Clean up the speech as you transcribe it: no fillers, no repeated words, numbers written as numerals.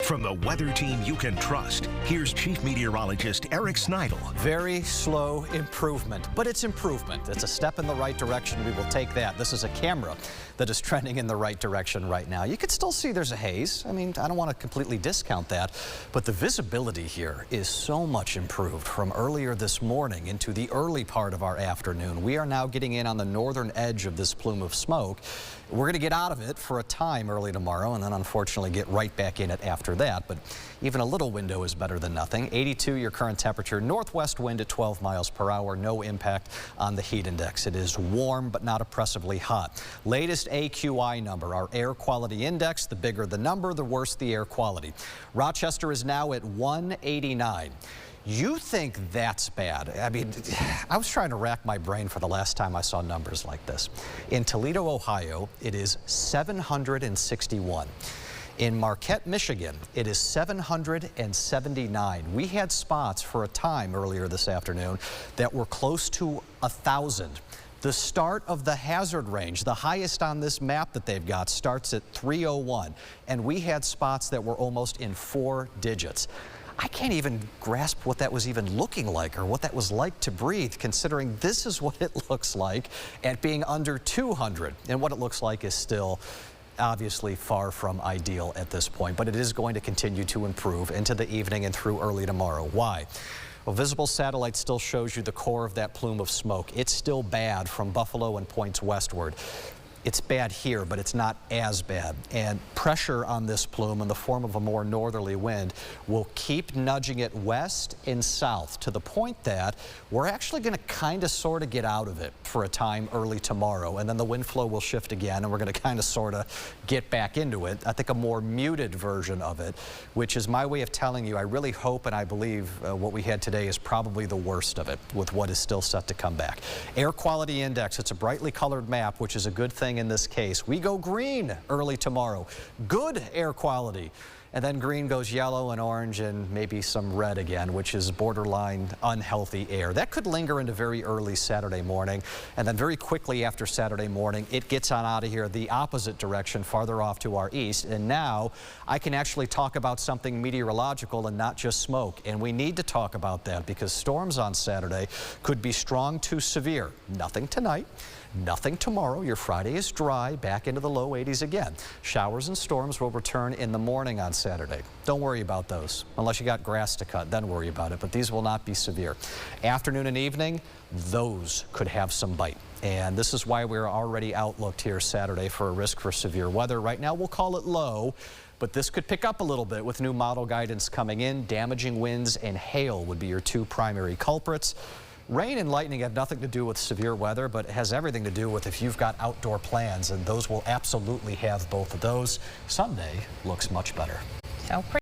From the weather team you can trust, here's Chief Meteorologist Eric Snidel. Very slow improvement, but it's improvement. It's a step in the right direction. We will take that. This is a camera that is trending in the right direction right now. You can still see there's a haze. I mean, I don't want to completely discount that, but the visibility here is so much improved from earlier this morning into the early part of our afternoon. We are now getting in on the northern edge of this plume of smoke. We're going to get out of it for a time early tomorrow and then unfortunately get right back in it after that. But even a little window is better than nothing. 82 your current temperature, northwest wind at 12 miles per hour, no impact on the heat index. It is warm but not oppressively hot. Latest AQI number, our air quality index, the bigger the number, the worse the air quality. Rochester is now at 189. You think that's bad? I mean, I was trying to rack my brain for the last time I saw numbers like this. In Toledo, Ohio, it is 761. In Marquette, Michigan, it is 779. We had spots for a time earlier this afternoon that were close to 1,000. The start of the hazard range, the highest on this map that they've got, starts at 301. And we had spots that were almost in 4 digits. I can't even grasp what that was even looking like or what that was like to breathe, considering this is what it looks like at being under 200. And what it looks like is still obviously far from ideal at this point, but it is going to continue to improve into the evening and through early tomorrow. Why? Well, visible satellite still shows you the core of that plume of smoke. It's still bad from Buffalo and points westward. It's bad here, but it's not as bad. And pressure on this plume in the form of a more northerly wind will keep nudging it west and south to the point that we're actually going to kind of sort of get out of it for a time early tomorrow. And then the wind flow will shift again and we're going to kind of sort of get back into it. I think a more muted version of it, which is my way of telling you I really hope and I believe what we had today is probably the worst of it with what is still set to come back. Air quality index, it's a brightly colored map, which is a good thing in this case. We go green early tomorrow. Good air quality. And then green goes yellow and orange and maybe some red again, which is borderline unhealthy air. That could linger into very early Saturday morning. And then very quickly after Saturday morning, it gets on out of here the opposite direction, farther off to our east. And now I can actually talk about something meteorological and not just smoke. And we need to talk about that because storms on Saturday could be strong to severe. Nothing tonight. Nothing tomorrow. Your Friday is dry, back into the low 80s again. Showers and storms will return in the morning on Saturday. Don't worry about those. Unless you got grass to cut, then worry about it. But these will not be severe. Afternoon and evening, those could have some bite. And this is why we're already outlooked here Saturday for a risk for severe weather. Right now, we'll call it low. But this could pick up a little bit with new model guidance coming in. Damaging winds and hail would be your 2 primary culprits. Rain and lightning have nothing to do with severe weather, but it has everything to do with if you've got outdoor plans, and those will absolutely have both of those. Sunday looks much better. So